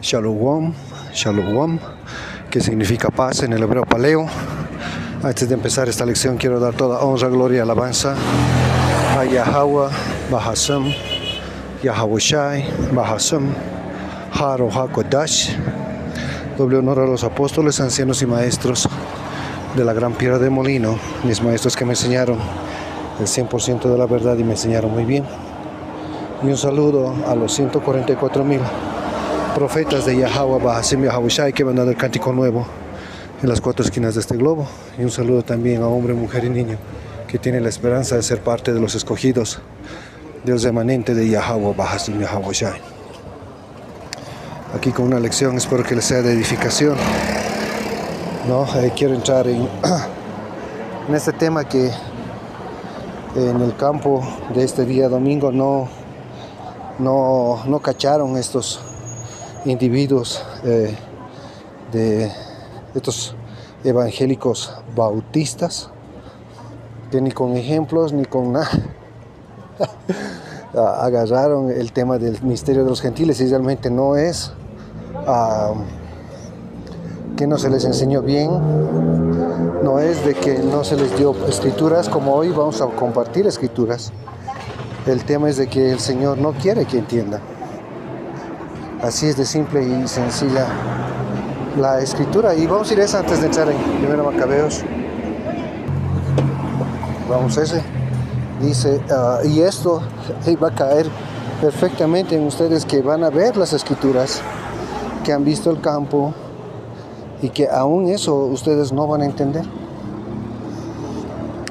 Shalom, Shalom, que significa paz en el hebreo paleo. Antes de empezar esta lección quiero dar toda honra, gloria y alabanza a Yahweh, Bahasam, Yahweh Shai, Bahasam, Haro HaKodash. Doble honor a los apóstoles, ancianos y maestros de la gran piedra de molino, mis maestros que me enseñaron el 100% de la verdad y me enseñaron muy bien. Y un saludo a los 144,000 profetas de Yahweh, Bahasam, Yahweh Shai, que van dado el cántico nuevo en las cuatro esquinas de este globo. Y un saludo también a hombre, mujer y niño que tienen la esperanza de ser parte de los escogidos del remanente de Yahweh, Bahasam, Yahweh Shai. Aquí con una lección, espero que les sea de edificación. Quiero entrar en este tema que en el campo de este día domingo no cacharon estos individuos de estos evangélicos bautistas, que ni con ejemplos ni con nada agarraron el tema del misterio de los gentiles, y realmente no es que no se les enseñó bien, no es de que no se les dio escrituras, como hoy vamos a compartir escrituras. El tema es de que el Señor no quiere que entiendan. Así es de simple y sencilla la escritura. Y vamos a ir a esa antes de entrar en 1 Macabeos. Vamos a ese. Dice, y esto va a caer perfectamente en ustedes, que van a ver las escrituras, que han visto el campo, y que aún eso ustedes no van a entender.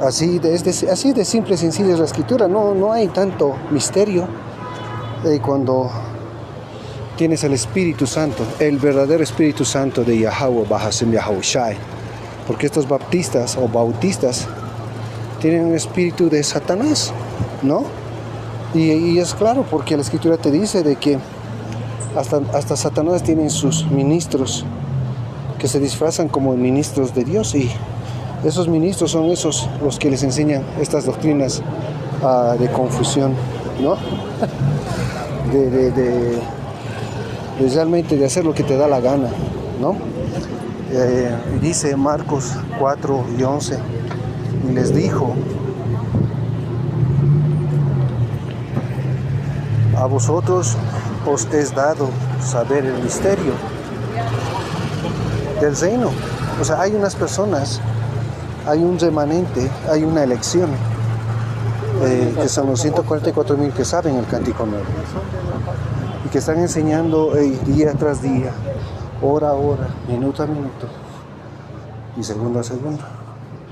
Así de simple y sencilla es la escritura. No hay tanto misterio. Cuando tienes el Espíritu Santo, el verdadero Espíritu Santo de Yahweh, Bahasam, Yahweh Shai, porque estos bautistas o bautistas tienen un espíritu de Satanás, ¿no? Y es claro, porque la escritura te dice de que hasta Satanás tiene sus ministros que se disfrazan como ministros de Dios, y esos ministros son esos los que les enseñan estas doctrinas de confusión, ¿no? de realmente de hacer lo que te da la gana, ¿no? Dice Marcos 4:11, y les dijo: a vosotros os es dado saber el misterio del reino. O sea, hay unas personas, hay un remanente, hay una elección, que son los 144,000 que saben el cántico nuevo y que están enseñando día tras día, hora a hora, minuto a minuto y segundo a segundo.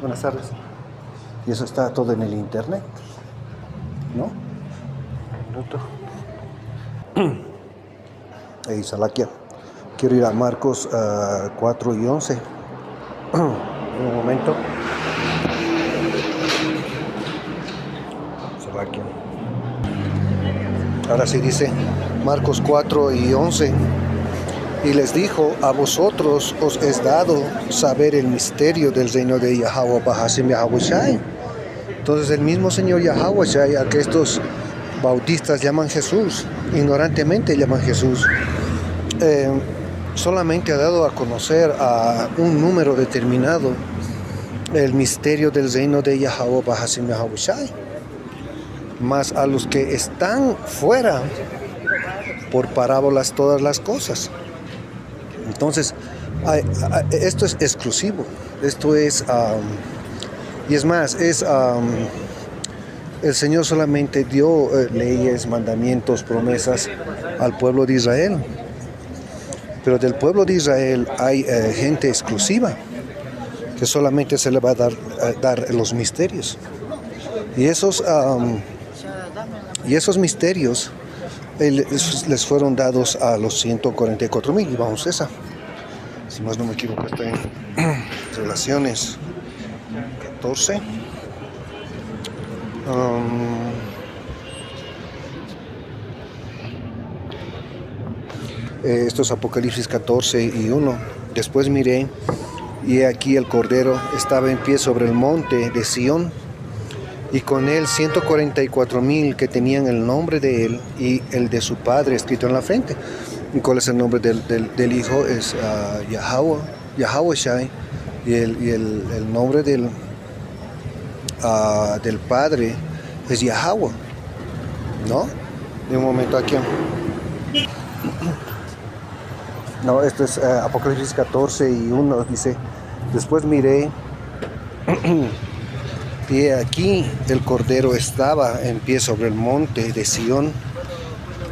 Buenas tardes. Y eso está todo en el internet, ¿no? Minuto. Salaquia. Quiero ir a Marcos 4:11. Un momento. Salaquia. Ahora sí dice Marcos 4:11. Y les dijo: a vosotros os es dado saber el misterio del reino de Yahweh, Bahasam, Yahweh Shai. Entonces el mismo Señor Yahweh Shai, a que estos bautistas llaman Jesús, ignorantemente llaman Jesús, solamente ha dado a conocer a un número determinado el misterio del reino de Yahweh, Bahasam, Yahweh Shai. Mas a los que están fuera, por parábolas todas las cosas. Entonces, esto es exclusivo. Esto es, y es más, el Señor solamente dio leyes, mandamientos, promesas al pueblo de Israel. Pero del pueblo de Israel hay gente exclusiva que solamente se le va a dar los misterios. Y esos misterios les fueron dados a los 144,000. Y vamos a esa. Si más no me equivoco, está en Relaciones 14. Esto es Apocalipsis 14:1. Después miré, y he aquí el Cordero estaba en pie sobre el monte de Sión, y con él 144,000 que tenían el nombre de él y el de su padre escrito en la frente. ¿Y cuál es el nombre del hijo? Es Yahweh, Yahweh Shai. Y el nombre del padre es Yahweh, ¿no? De un momento aquí. No, esto es Apocalipsis 14:1, dice: después miré y aquí el Cordero estaba en pie sobre el monte de Sión,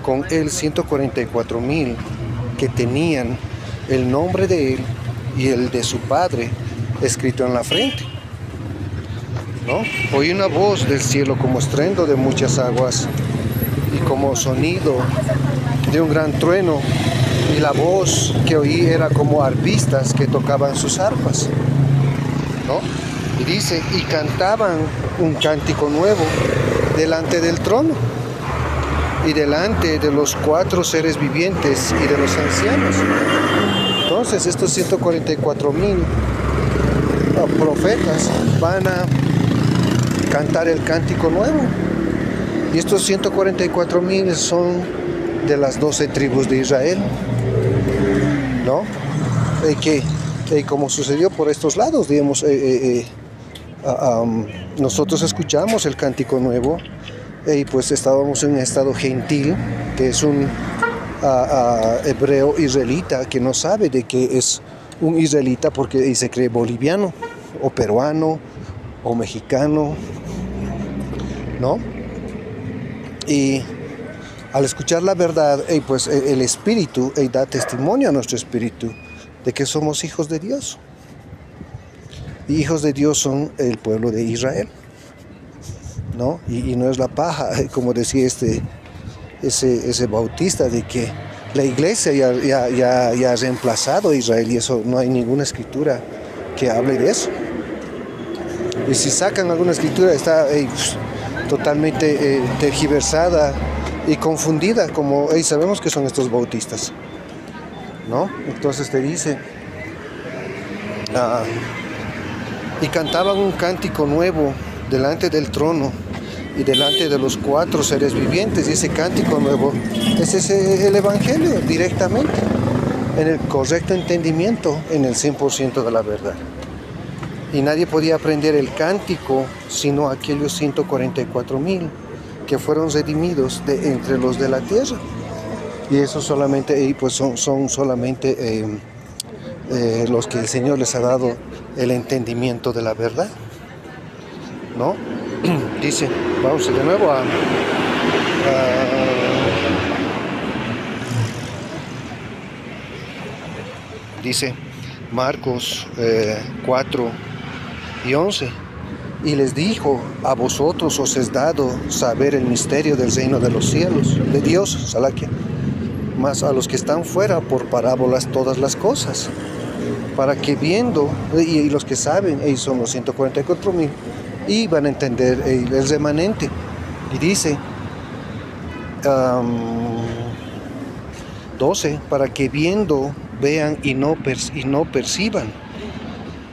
con él 144,000 que tenían el nombre de él y el de su padre escrito en la frente, ¿no? Oí una voz del cielo como estruendo de muchas aguas y como sonido de un gran trueno, y la voz que oí era como arpistas que tocaban sus arpas, ¿no? Y dice: y cantaban un cántico nuevo delante del trono y delante de los 4 seres vivientes y de los ancianos. Entonces estos 144,000 profetas van a cantar el cántico nuevo, y estos 144,000 son de las 12 tribus de Israel, ¿no? Como sucedió por estos lados, digamos, nosotros escuchamos el cántico nuevo y pues estábamos en un estado gentil, que es un hebreo israelita que no sabe de que es un israelita porque se cree boliviano o peruano o mexicano, ¿no? Y al escuchar la verdad, pues el espíritu da testimonio a nuestro espíritu de que somos hijos de Dios. Y hijos de Dios son el pueblo de Israel, ¿no? Y no es la paja, como decía ese bautista, de que la iglesia ya ha reemplazado a Israel, y eso no hay ninguna escritura que hable de eso. Y si sacan alguna escritura está totalmente tergiversada y confundida, como sabemos que son estos bautistas, ¿no? Entonces te dice, y cantaban un cántico nuevo delante del trono y delante de los 4 seres vivientes, y ese cántico nuevo es el evangelio directamente, en el correcto entendimiento, en el 100% de la verdad. Y nadie podía aprender el cántico sino aquellos 144,000 que fueron redimidos de entre los de la tierra. Y eso solamente, pues son solamente los que el Señor les ha dado el entendimiento de la verdad, ¿no? Dice, vamos de nuevo dice Marcos 4:11, y les dijo: a vosotros os es dado saber el misterio del reino de los cielos, de Dios, Salaquia, mas a los que están fuera por parábolas todas las cosas, para que viendo, y los que saben, ellos son los 144,000, y van a entender el remanente. Y dice 12, para que viendo vean y no perciban.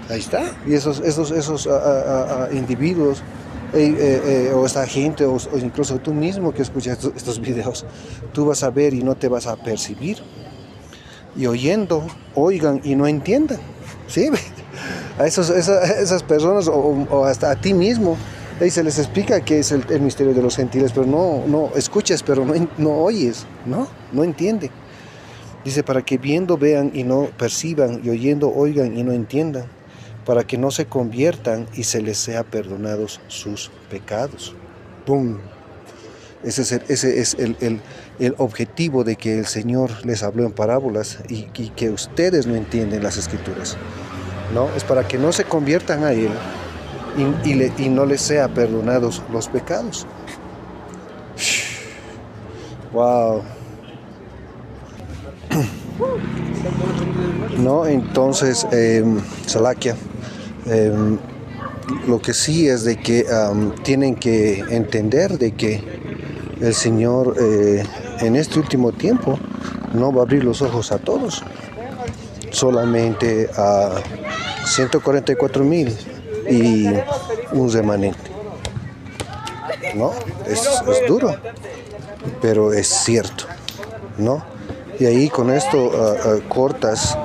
Ahí está. Y esos individuos o esta gente o incluso tú mismo que escuchas estos videos, tú vas a ver y no te vas a percibir, y oyendo oigan y no entiendan, ¿sí? A esas personas o hasta a ti mismo se les explica que es el misterio de los gentiles, pero no escuchas, pero no oyes, no entiende. Dice: para que viendo vean y no perciban, y oyendo oigan y no entiendan, para que no se conviertan y se les sea perdonados sus pecados. ¡Pum! Ese es el objetivo de que el Señor les habló en parábolas y que ustedes no entienden las escrituras, ¿no? Es para que no se conviertan a Él y no les sea perdonados los pecados. ¡Wow! No, entonces, Salaquia, lo que sí es de que tienen que entender de que el Señor en este último tiempo no va a abrir los ojos a todos, solamente a 144,000 y un remanente, ¿no? Es duro, pero es cierto, ¿no? Y ahí con esto cortas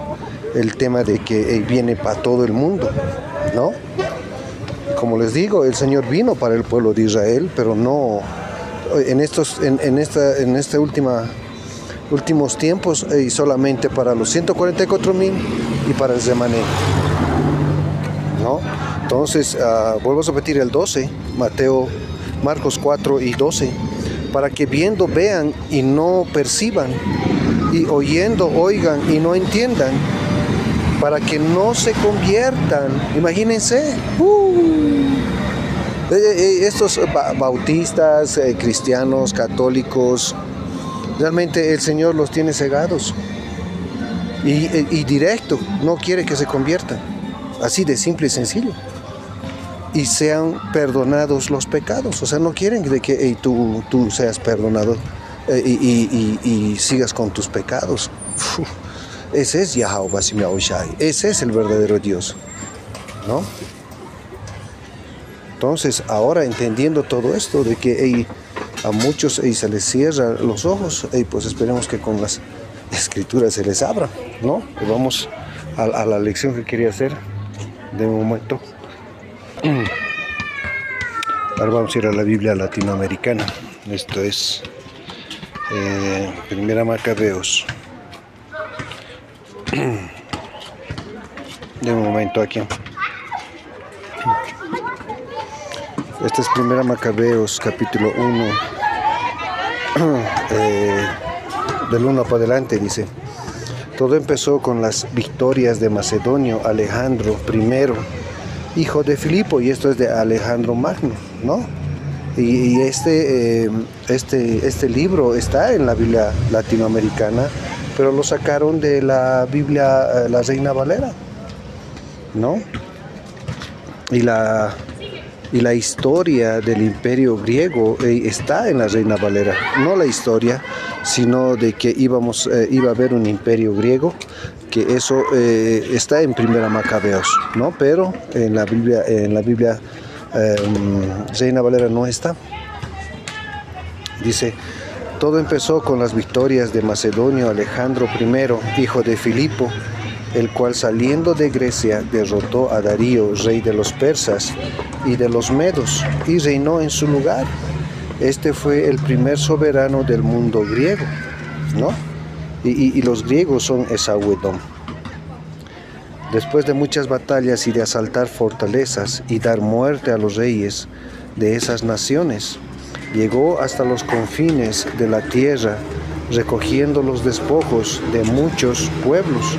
el tema de que viene para todo el mundo, ¿no? Como les digo, el Señor vino para el pueblo de Israel, pero no en esta últimos tiempos, solamente para los 144,000 y para el remanente, ¿no? Entonces, vuelvo a repetir el 12, Marcos 4 y 12, para que viendo vean y no perciban, y oyendo oigan y no entiendan, para que no se conviertan. Imagínense, estos bautistas, cristianos, católicos, realmente el Señor los tiene cegados y directo, no quiere que se conviertan, así de simple y sencillo, y sean perdonados los pecados. O sea, no quieren de que tú seas perdonado y sigas con tus pecados. Ese es Yahweh Shai, ese es el verdadero Dios, ¿no? Entonces, ahora entendiendo todo esto, de que a muchos se les cierran los ojos, pues esperemos que con las escrituras se les abra, ¿no? Pues vamos a la lección que quería hacer de un momento. Ahora vamos a ir a la Biblia latinoamericana. Esto es Primera Macabeos. De un momento aquí. Esta es Primera Macabeos, capítulo 1, del 1 para adelante, dice: todo empezó con las victorias de Macedonio Alejandro I, hijo de Filipo, y esto es de Alejandro Magno, ¿no? Y este libro está en la Biblia latinoamericana, pero lo sacaron de la Biblia, la Reina Valera, ¿no? Y la historia del imperio griego está en la Reina Valera. No la historia, sino de que iba a haber un imperio griego, que eso está en Primera Macabeos, ¿no? Pero en la Biblia Reina Valera no está. Dice: todo empezó con las victorias de Macedonio Alejandro I, hijo de Filipo, el cual, saliendo de Grecia, derrotó a Darío, rey de los persas y de los medos, y reinó en su lugar. Este fue el primer soberano del mundo griego, ¿no? Y los griegos son Esaú-Edom. Después de muchas batallas y de asaltar fortalezas y dar muerte a los reyes de esas naciones, llegó hasta los confines de la tierra, recogiendo los despojos de muchos pueblos.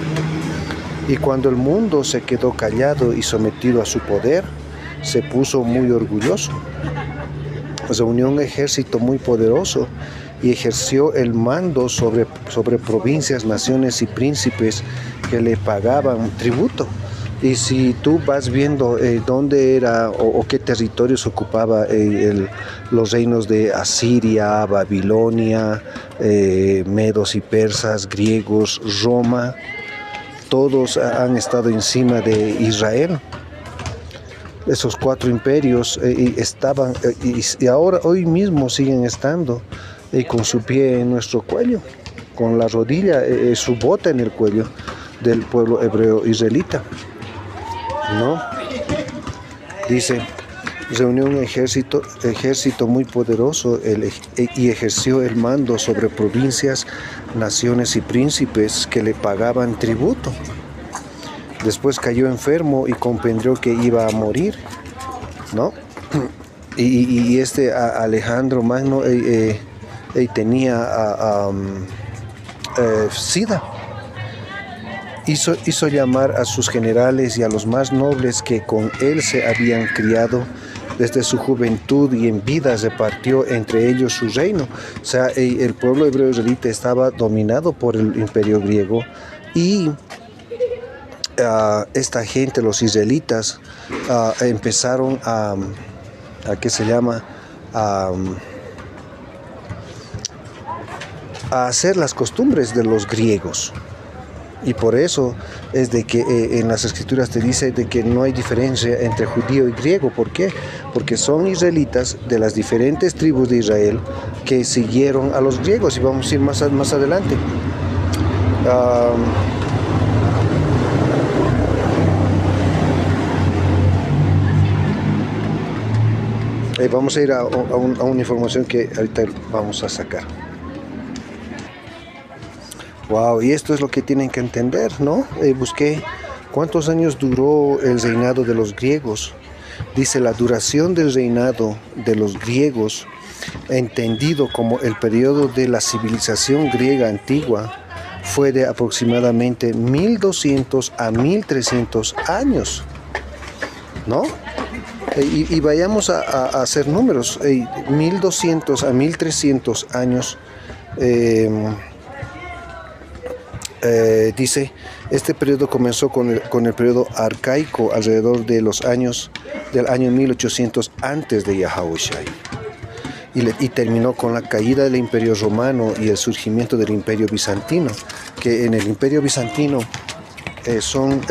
Y cuando el mundo se quedó callado y sometido a su poder, se puso muy orgulloso. Reunió un ejército muy poderoso y ejerció el mando sobre provincias, naciones y príncipes que le pagaban tributo. Y si tú vas viendo dónde era o qué territorios ocupaba los reinos de Asiria, Babilonia, medos y persas, griegos, Roma, todos han estado encima de Israel. Esos 4 imperios estaban y ahora hoy mismo siguen estando con su pie en nuestro cuello, con la rodilla, su bota en el cuello del pueblo hebreo israelita, ¿no? Dice: reunió un ejército muy poderoso y ejerció el mando sobre provincias, naciones y príncipes que le pagaban tributo. Después cayó enfermo y comprendió que iba a morir, ¿no? Y Alejandro Magno tenía SIDA. Hizo llamar a sus generales y a los más nobles que con él se habían criado desde su juventud, y en vida repartió entre ellos su reino. O sea, el pueblo hebreo israelita estaba dominado por el imperio griego, y esta gente, los israelitas, empezaron a hacer las costumbres de los griegos. Y por eso es de que en las escrituras te dice de que no hay diferencia entre judío y griego. ¿Por qué? Porque son israelitas de las diferentes tribus de Israel que siguieron a los griegos. Y vamos a ir más adelante. Am, vamos a ir a una información que ahorita vamos a sacar. Wow, y esto es lo que tienen que entender, ¿no? Busqué cuántos años duró el reinado de los griegos. Dice la duración del reinado de los griegos, entendido como el periodo de la civilización griega antigua, fue de aproximadamente 1200 a 1300 años, ¿no? Y vayamos a hacer números. 1200 a 1300 años. Dice, este periodo comenzó con el periodo arcaico alrededor de los años del año 1800 antes de Yahawashi, y terminó con la caída del Imperio Romano y el surgimiento del Imperio Bizantino, que en el Imperio Bizantino son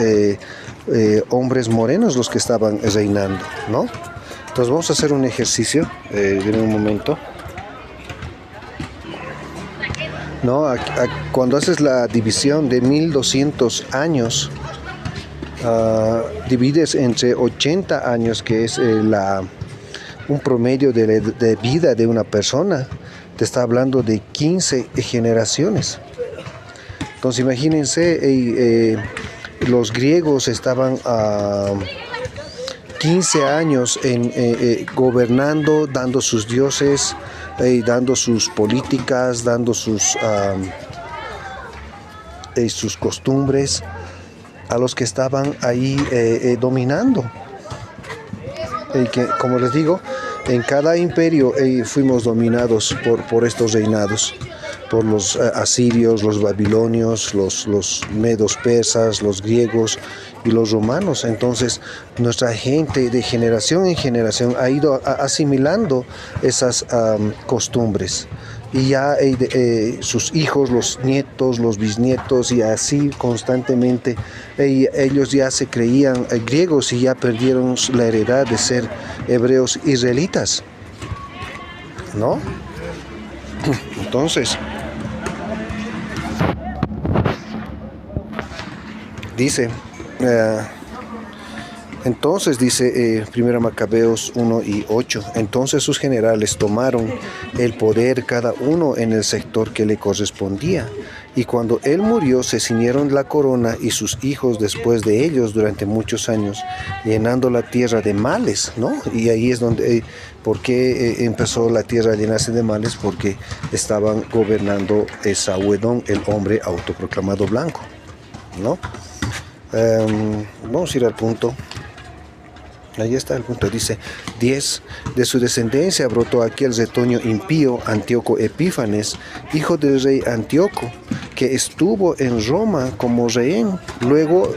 hombres morenos los que estaban reinando, ¿no? Entonces vamos a hacer un ejercicio, en un momento. ¿No? Cuando haces la división de 1200 años, divides entre 80 años, que es un promedio de vida de una persona, te está hablando de 15 generaciones. Entonces imagínense, los griegos estaban a 15 años gobernando, dando sus dioses, dando sus políticas, dando sus costumbres a los que estaban ahí dominando. Que, como les digo, en cada imperio fuimos dominados por estos reinados, por los asirios, los babilonios, los medos persas, los griegos y los romanos. Entonces nuestra gente de generación en generación ha ido asimilando esas costumbres, y ya sus hijos, los nietos, los bisnietos, y así constantemente ellos ya se creían griegos y ya perdieron la heredad de ser hebreos israelitas, ¿no? Entonces dice, dice 1 Macabeos 1:8, entonces sus generales tomaron el poder cada uno en el sector que le correspondía, y cuando él murió se ciñeron la corona y sus hijos después de ellos durante muchos años, llenando la tierra de males, ¿no? Y ahí es donde, ¿por qué empezó la tierra a llenarse de males? Porque estaban gobernando Esaú Edom, el hombre autoproclamado blanco, ¿no? Vamos a ir al punto. Ahí está el punto. Dice 10. De su descendencia brotó aquel retoño impío, Antíoco Epífanes, hijo del rey Antíoco, que estuvo en Roma como rehén. Luego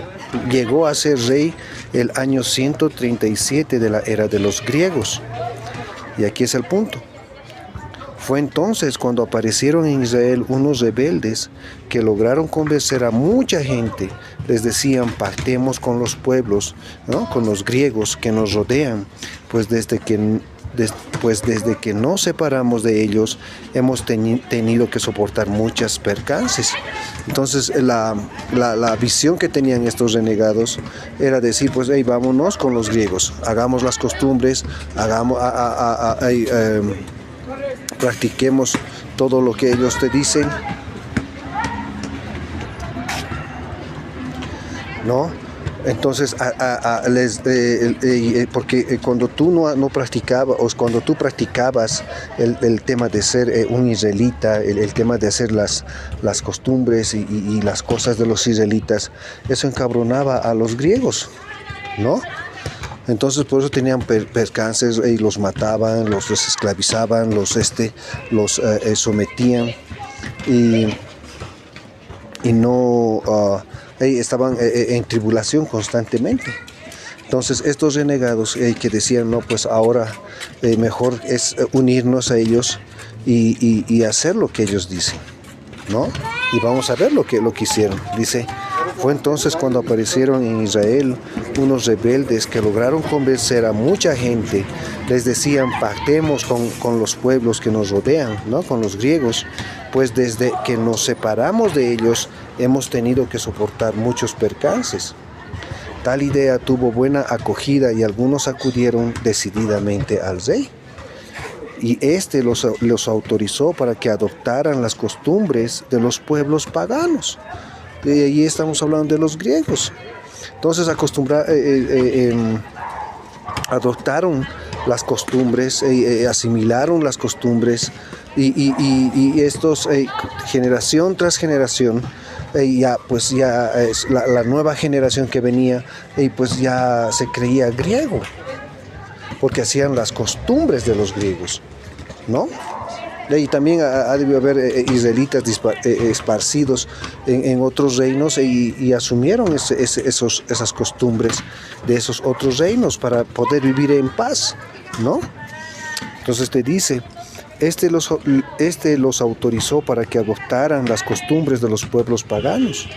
llegó a ser rey el año 137 de la era de los griegos. Y aquí es el punto. Fue entonces cuando aparecieron en Israel unos rebeldes que lograron convencer a mucha gente. Les decían, pactemos con los pueblos, ¿no? Con los griegos que nos rodean, pues desde que nos separamos de ellos hemos tenido que soportar muchas percances. Entonces la visión que tenían estos renegados era decir, pues hey, vámonos con los griegos, hagamos las costumbres, practiquemos todo lo que ellos te dicen, ¿no? Entonces, porque cuando tú no practicabas, o cuando tú practicabas el tema de ser un israelita, el tema de hacer las costumbres y las cosas de los israelitas, eso encabronaba a los griegos, ¿no? Entonces por eso tenían percances y los mataban, los esclavizaban, los sometían y no estaban en tribulación constantemente. Entonces estos renegados que decían, no, pues ahora mejor es unirnos a ellos y hacer lo que ellos dicen, ¿no? Y vamos a ver lo que hicieron. Dice, fue entonces cuando aparecieron en Israel unos rebeldes que lograron convencer a mucha gente. Les decían, pactemos con los pueblos que nos rodean, ¿no? Con los griegos, pues desde que nos separamos de ellos hemos tenido que soportar muchos percances. Tal idea tuvo buena acogida y algunos acudieron decididamente al rey. Y este los autorizó para que adoptaran las costumbres de los pueblos paganos. Y ahí estamos hablando de los griegos. Entonces adoptaron las costumbres, asimilaron las costumbres y estos, generación tras generación, ya es la nueva generación que venía, pues ya se creía griego, porque hacían las costumbres de los griegos, ¿no? Y también ha debido haber israelitas esparcidos en otros reinos y asumieron esas costumbres de esos otros reinos para poder vivir en paz, ¿no? Entonces te dice, este los autorizó para que adoptaran las costumbres de los pueblos paganos.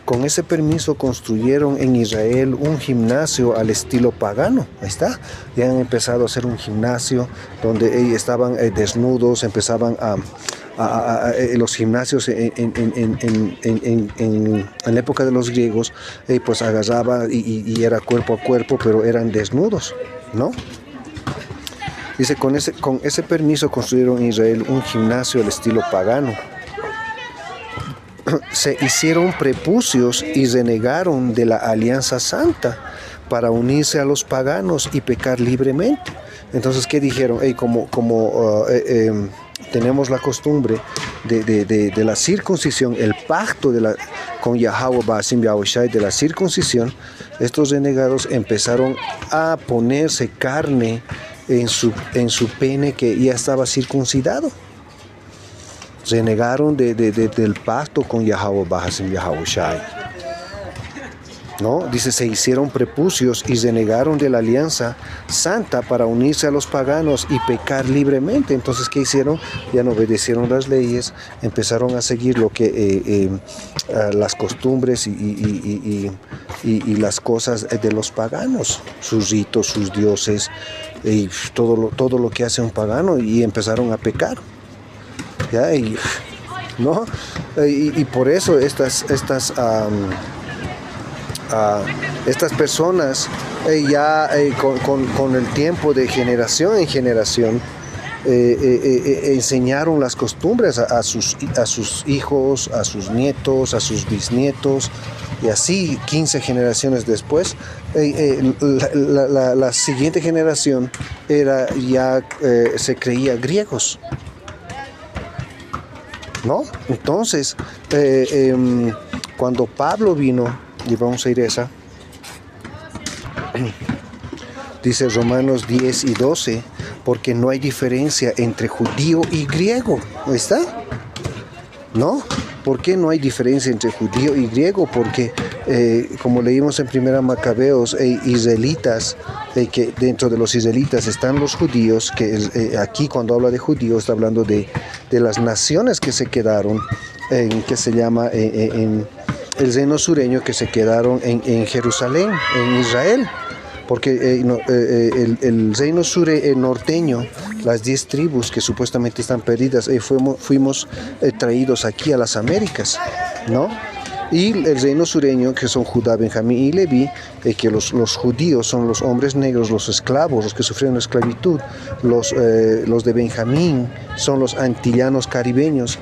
Con ese permiso construyeron en Israel un gimnasio al estilo pagano. Ahí está. Ya han empezado a hacer un gimnasio donde estaban desnudos, empezaban los gimnasios en la época de los griegos, pues agarraba y era cuerpo a cuerpo, pero eran desnudos, ¿no? Dice, con ese permiso construyeron en Israel un gimnasio al estilo pagano. Se hicieron prepucios y renegaron de la alianza santa para unirse a los paganos y pecar libremente. Entonces, ¿qué dijeron? Tenemos la costumbre de la circuncisión, el pacto con Yahweh Ba'asim Yahushai de la circuncisión. Estos renegados empezaron a ponerse carne en su pene que ya estaba circuncidado. Renegaron del pacto con Yahweh Ba'asim Yahushai, ¿no? Dice, se hicieron prepucios y renegaron de la alianza santa para unirse a los paganos y pecar libremente. Entonces, ¿qué hicieron? Ya no obedecieron las leyes, empezaron a seguir lo que las costumbres y las cosas de los paganos, sus ritos, sus dioses, y todo lo que hace un pagano, y empezaron a pecar. ¿Ya? ¿No? Y por eso estas personas con el tiempo, de generación en generación, enseñaron las costumbres a sus hijos, a sus nietos, a sus bisnietos, y así 15 generaciones después, la siguiente generación se creía griegos, ¿no? Entonces, cuando Pablo vino, y vamos a ir a esa, dice Romanos 10 y 12, porque no hay diferencia entre judío y griego, ¿no está? ¿No? ¿Por qué no hay diferencia entre judío y griego? Porque, como leímos en Primera Macabeos, israelitas, que dentro de los israelitas están los judíos, que aquí cuando habla de judíos está hablando de las naciones que se quedaron, que se llama en el reino sureño, que se quedaron en Jerusalén, en Israel. Porque el reino norteño, las 10 tribus que supuestamente están perdidas, fuimos traídos aquí a las Américas, ¿no? Y el reino sureño, que son Judá, Benjamín y Leví, que los judíos son los hombres negros, los esclavos, los que sufrieron la esclavitud. Los de Benjamín son los antillanos caribeños,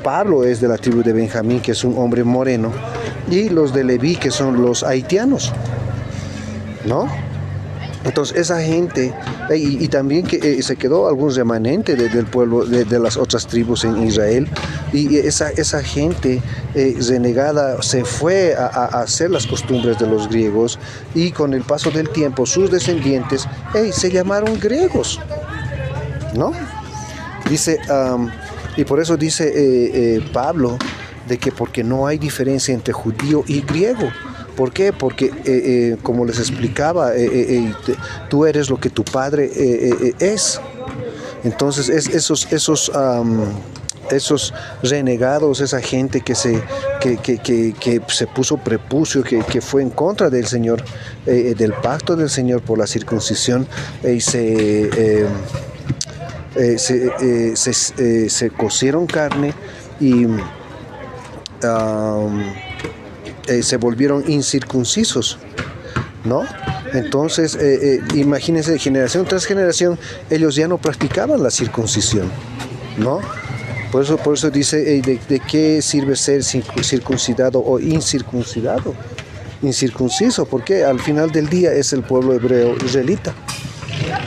Pablo es de la tribu de Benjamín, que es un hombre moreno, y los de Leví, que son los haitianos, ¿no? Entonces esa gente, y también que se quedó algún remanente del pueblo de las otras tribus en Israel, y esa gente renegada se fue a hacer las costumbres de los griegos, y con el paso del tiempo sus descendientes se llamaron griegos, ¿no? Dice, y por eso dice Pablo, de que porque no hay diferencia entre judío y griego. ¿Por qué? Porque, como les explicaba, tú eres lo que tu padre es. Entonces, esos renegados, esa gente que se puso prepucio, que fue en contra del Señor, se cocieron carne y se volvieron incircuncisos, ¿no? Entonces, imagínense, de generación tras generación, ellos ya no practicaban la circuncisión, ¿no? Por eso dice, ¿de qué sirve ser circuncidado o incircuncidado? Incircunciso, porque al final del día es el pueblo hebreo israelita.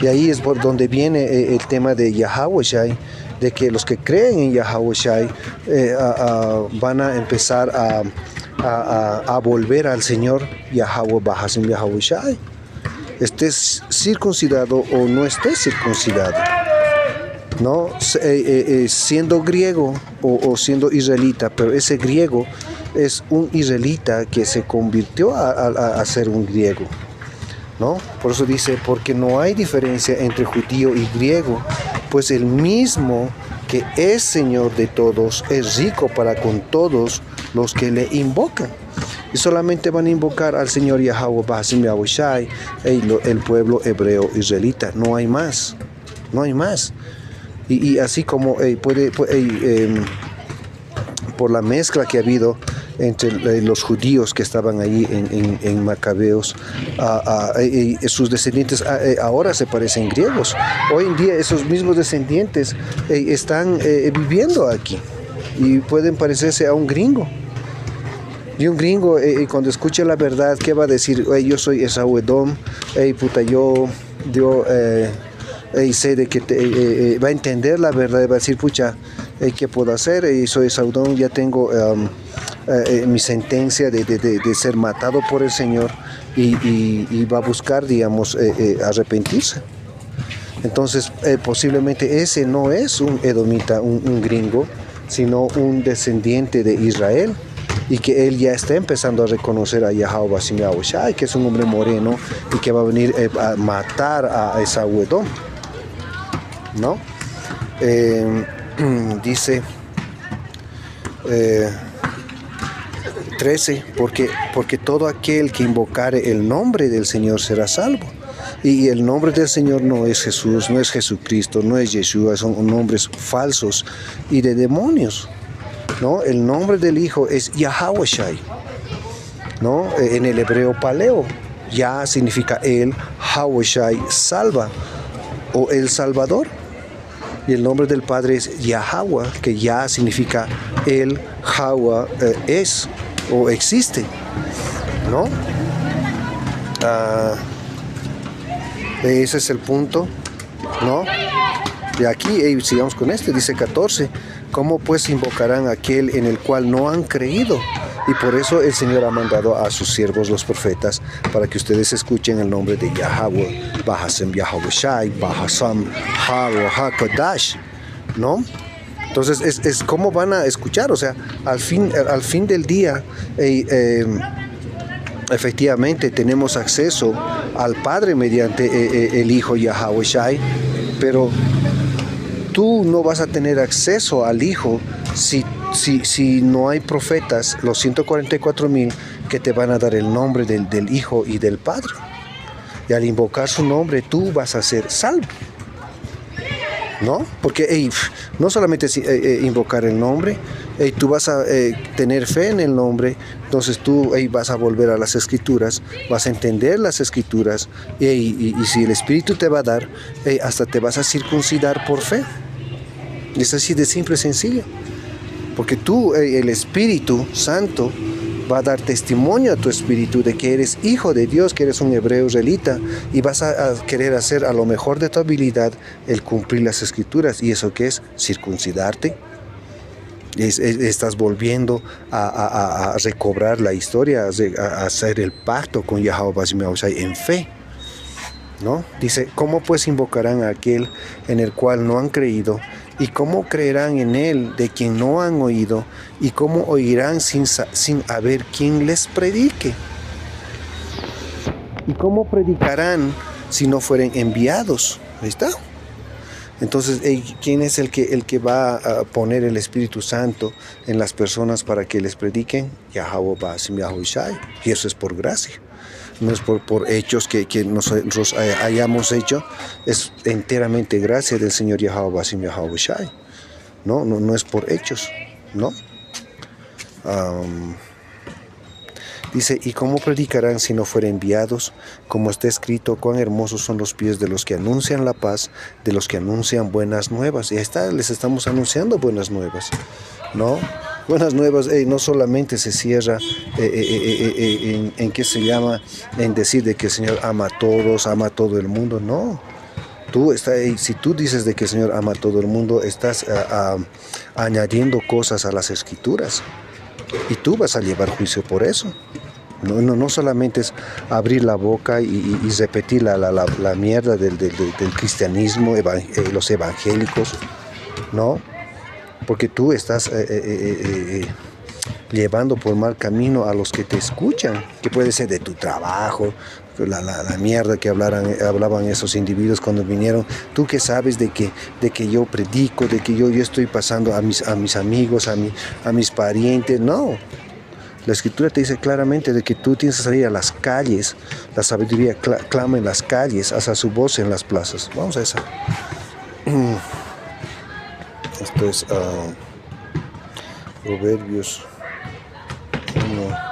Y ahí es por donde viene el tema de Yahweh Shai, de que los que creen en Yahweh Shai van a empezar a volver al Señor Yahweh Bahasim Yahweh Shai. Estés circuncidado o no estés circuncidado, ¿no? Siendo griego o siendo israelita, pero ese griego es un israelita que se convirtió a ser un griego, ¿no? Por eso dice, porque no hay diferencia entre judío y griego, pues el mismo que es Señor de todos es rico para con todos los que le invocan. Y solamente van a invocar al Señor Yahweh Bahasim Yahweh Shai, el pueblo hebreo israelita. No hay más. No hay más. Y así como por la mezcla que ha habido entre los judíos que estaban allí en Macabeos, sus descendientes ahora se parecen griegos. Hoy en día esos mismos descendientes están viviendo aquí y pueden parecerse a un gringo. Y un gringo cuando escucha la verdad, ¿qué va a decir? Yo soy Esaú Edom, yo sé de que va a entender la verdad, va a decir, pucha, ¿qué puedo hacer? Soy Esaú Edom, ya tengo mi sentencia de ser matado por el Señor y va a buscar, digamos, arrepentirse. Entonces, posiblemente ese no es un edomita, un gringo, sino un descendiente de Israel, y que él ya está empezando a reconocer a Yahweh Bahasim Yahweh Shai, que es un hombre moreno y que va a venir a matar a Esaú Edom, ¿no? Dice 13, porque todo aquel que invocare el nombre del Señor será salvo. Y el nombre del Señor no es Jesús, no es Jesucristo, no es Yeshua, son nombres falsos y de demonios, ¿no? El nombre del Hijo es Yahweh Shai, ¿no? En el hebreo paleo, Yah significa él, Yahweh Shai salva o el Salvador. Y el nombre del Padre es Yahweh, que Yah significa él, Yahweh es o existe, ¿no? Ese es el punto, ¿no? Y aquí, sigamos con este, dice 14. ¿Cómo pues invocarán a aquel en el cual no han creído? Y por eso el Señor ha mandado a sus siervos los profetas, para que ustedes escuchen el nombre de Yahweh, Bahasim Yahweh Shai, Bahasam, Yahweh HaKadosh, ¿no? Entonces es cómo van a escuchar, o sea, al fin del día, efectivamente tenemos acceso al Padre mediante el Hijo Yahweh Shai, pero tú no vas a tener acceso al Hijo si no hay profetas, los 144,000 que te van a dar el nombre del Hijo y del Padre. Y al invocar su nombre, tú vas a ser salvo, ¿no? Porque no solamente invocar el nombre, tú vas a tener fe en el nombre, entonces tú vas a volver a las Escrituras, vas a entender las Escrituras, y si el Espíritu te va a dar, hasta te vas a circuncidar por fe. Es así de simple y sencillo. Porque tú, el Espíritu Santo, va a dar testimonio a tu espíritu de que eres hijo de Dios, que eres un hebreo israelita, y vas a querer hacer a lo mejor de tu habilidad el cumplir las Escrituras. ¿Y eso qué es? Circuncidarte. Estás volviendo a recobrar la historia, a hacer el pacto con Yahweh Bahasim Yahweh Shai en fe, ¿no? Dice, ¿cómo pues invocarán a aquel en el cual no han creído? ¿Y cómo creerán en él de quien no han oído? ¿Y cómo oirán sin haber quien les predique? ¿Y cómo predicarán si no fueren enviados? Ahí está. Entonces, ¿quién es el que va a poner el Espíritu Santo en las personas para que les prediquen? Yahweh Bahasim Yahweh Shai. Y eso es por gracia. no es por hechos que nosotros hayamos hecho, es enteramente gracia del Señor Yahweh Basim Yahweh Shai. No es por hechos, ¿no? Dice, ¿y cómo predicarán si no fueren enviados? Como está escrito, cuán hermosos son los pies de los que anuncian la paz, de los que anuncian buenas nuevas. Y ahí está, les estamos anunciando buenas nuevas, ¿no? Buenas nuevas, no solamente se cierra en qué se llama, en decir de que el Señor ama a todos, ama a todo el mundo, no. Si tú dices de que el Señor ama a todo el mundo, estás añadiendo cosas a las Escrituras. Y tú vas a llevar juicio por eso. No solamente es abrir la boca y repetir la mierda del cristianismo, los evangélicos, ¿no? Porque tú estás llevando por mal camino a los que te escuchan, que puede ser de tu trabajo, la mierda que hablaban esos individuos cuando vinieron. Tú que sabes de que yo predico, de que yo estoy pasando a mis amigos, a mis parientes. No, la Escritura te dice claramente de que tú tienes que salir a las calles. La sabiduría clama en las calles, alza su voz en las plazas. Vamos a esa. Esto es Proverbios 1.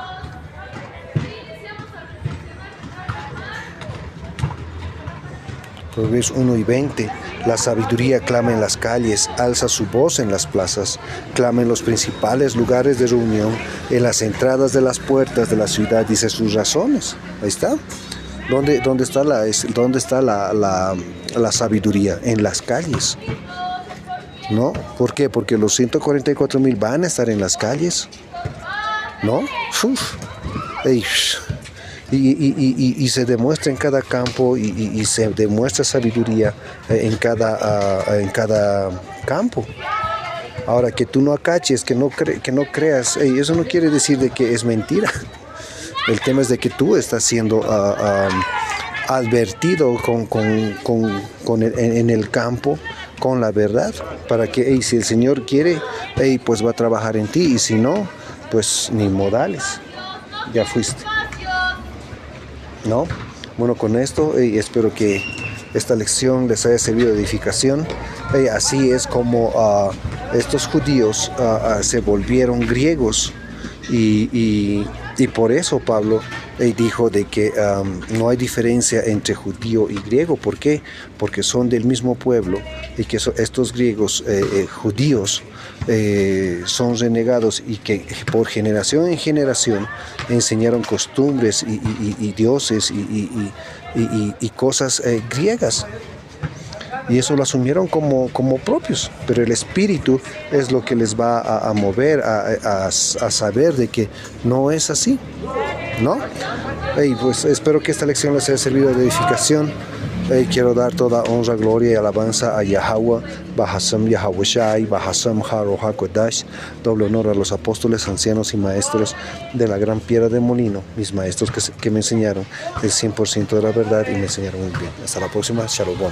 Proverbios 1 y 20. La sabiduría clama en las calles, alza su voz en las plazas, clama en los principales lugares de reunión, en las entradas de las puertas de la ciudad, dice sus razones. Ahí está. ¿Dónde está la sabiduría? En las calles. ¿No? ¿Por qué? Porque los 144,000 van a estar en las calles. ¿No? Y se demuestra en cada campo y se demuestra sabiduría en cada campo. Ahora, que tú no acaches, que no creas, eso no quiere decir de que es mentira. El tema es de que tú estás siendo advertido en el campo con la verdad, para que si el Señor quiere, pues va a trabajar en ti, y si no, pues ni modales, ya fuiste. ¿No? Bueno, con esto espero que esta lección les haya servido de edificación. Así es como estos judíos se volvieron griegos y por eso Pablo dijo de que no hay diferencia entre judío y griego. ¿Por qué? Porque son del mismo pueblo y que estos griegos judíos son renegados y que por generación en generación enseñaron costumbres y dioses y cosas griegas. Y eso lo asumieron como propios, pero el Espíritu es lo que les va a mover a saber de que no es así, ¿no? Pues espero que esta lección les haya servido de edificación. Quiero dar toda honra, gloria y alabanza a Yahweh, Bahasam Yahweh Shai, Bahasam Haro HaKodash. Doble honor a los apóstoles, ancianos y maestros de la gran piedra de molino, mis maestros que me enseñaron el 100% de la verdad y me enseñaron muy bien. Hasta la próxima, Shalom.